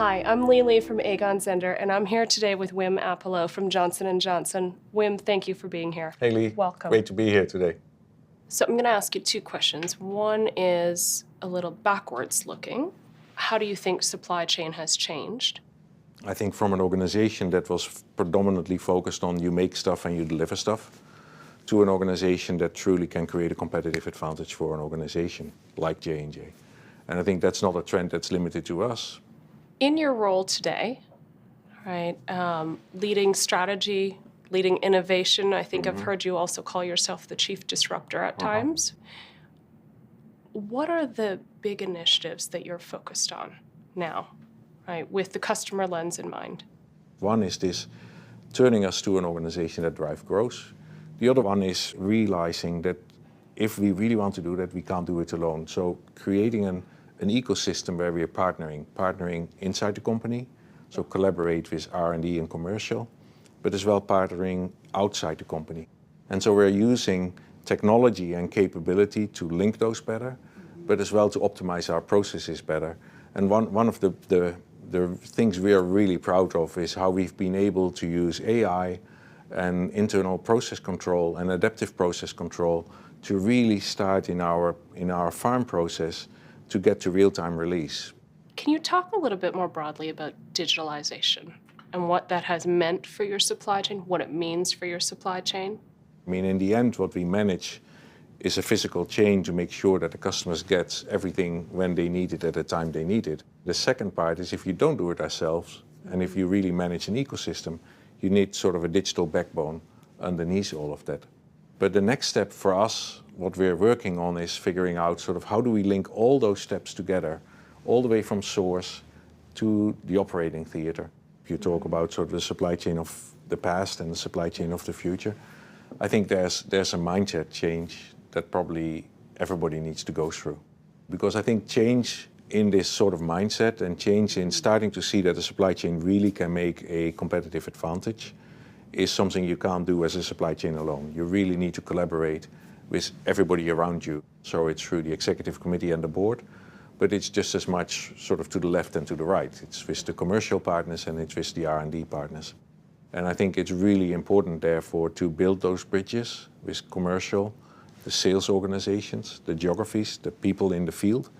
Hi, I'm Lee from Aegon Zender, and I'm here today with Wim Appelo from Johnson & Johnson. Wim, thank you for being here. Hey Lee, welcome. Great to be here today. So I'm going to ask you two questions. One is a little backwards looking. How do you think supply chain has changed? I think from an organization that was predominantly focused on you make stuff and you deliver stuff, to an organization that truly can create a competitive advantage for an organization like J&J. And I think that's not a trend that's limited to us. In your role today, right, leading strategy, leading innovation, I think I've heard you also call yourself the chief disruptor at times. What are the big initiatives that you're focused on now, right, with the customer lens in mind? One is this turning us to an organization that drives growth. The other one is realizing that if we really want to do that, we can't do it alone. So creating an ecosystem where we are partnering inside the company, so collaborate with R&D and commercial, but as well partnering outside the company. And so we're using technology and capability to link those better, but as well to optimize our processes better. And one of the things we are really proud of is how we've been able to use AI and internal process control and adaptive process control to really start in our farm process to get to real-time release. Can you talk a little bit more broadly about digitalization and what that has meant for your supply chain, what it means for your supply chain? I mean, in the end, what we manage is a physical chain to make sure that the customers get everything when they need it at the time they need it. The second part is if you don't do it ourselves, and if you really manage an ecosystem, you need sort of a digital backbone underneath all of that. But the next step for us, what we're working on, is figuring out sort of how do we link all those steps together, all the way from source to the operating theater. If you talk about sort of the supply chain of the past and the supply chain of the future, I think there's a mindset change that probably everybody needs to go through. Because I think change in this sort of mindset and change in starting to see that the supply chain really can make a competitive advantage is something you can't do as a supply chain alone. You really need to collaborate with everybody around you. So it's through the executive committee and the board, but it's just as much sort of to the left and to the right. It's with the commercial partners and it's with the R&D partners. And I think it's really important, therefore, to build those bridges with commercial, the sales organizations, the geographies, the people in the field,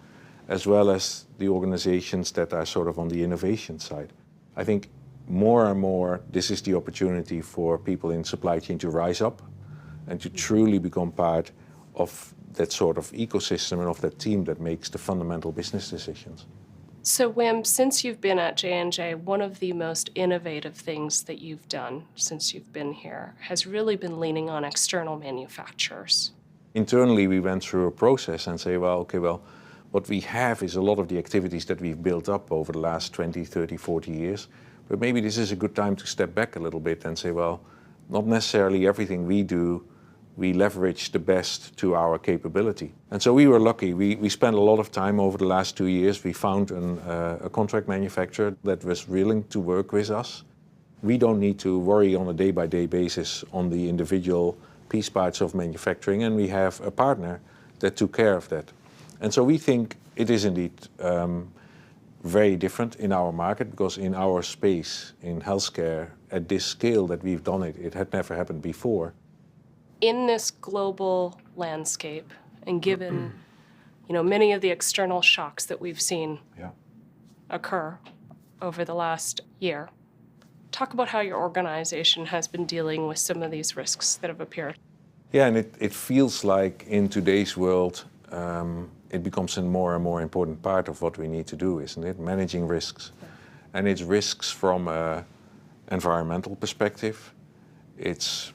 as well as the organizations that are sort of on the innovation side. I think more and more, this is the opportunity for people in supply chain to rise up and to truly become part of that sort of ecosystem and of that team that makes the fundamental business decisions. So Wim, since you've been at J&J, one of the most innovative things that you've done since you've been here has really been leaning on external manufacturers. Internally, we went through a process and say, what we have is a lot of the activities that we've built up over the last 20, 30, 40 years. But maybe this is a good time to step back a little bit and say, not necessarily everything we do, we leverage the best to our capability. And so we were lucky. We spent a lot of time over the last 2 years. We found a contract manufacturer that was willing to work with us. We don't need to worry on a day-by-day basis on the individual piece parts of manufacturing, and we have a partner that took care of that. And so we think it is indeed very different in our market, because in our space, in healthcare, at this scale that we've done it, it had never happened before. In this global landscape, and given many of the external shocks that we've seen occur over the last year, talk about how your organization has been dealing with some of these risks that have appeared. Yeah, and it feels like in today's world, it becomes a more and more important part of what we need to do, isn't it? Managing risks. Yeah. And it's risks from an environmental perspective. It's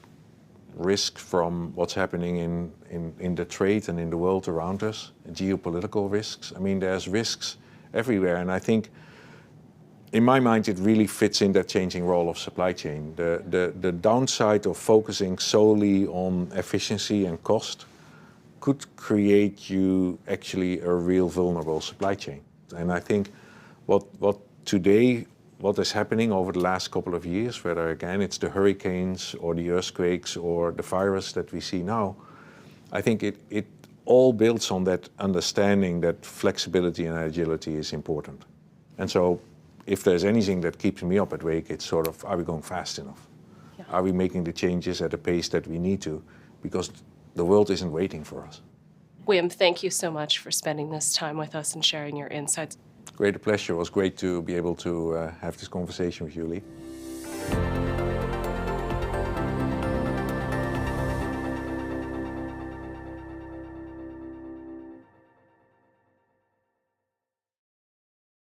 risk from what's happening in the trade and in the world around us, geopolitical risks. I mean, there's risks everywhere. And I think, in my mind, it really fits in that changing role of supply chain. The downside of focusing solely on efficiency and cost could create you actually a real vulnerable supply chain. And I think what is happening over the last couple of years, whether again it's the hurricanes or the earthquakes or the virus that we see now, I think it all builds on that understanding that flexibility and agility is important. And so if there's anything that keeps me up at wake, it's sort of, are we going fast enough? Yeah. Are we making the changes at a pace that we need to? Because the world isn't waiting for us. Wim, thank you so much for spending this time with us and sharing your insights. Great pleasure. It was great to be able to have this conversation with you, Lee.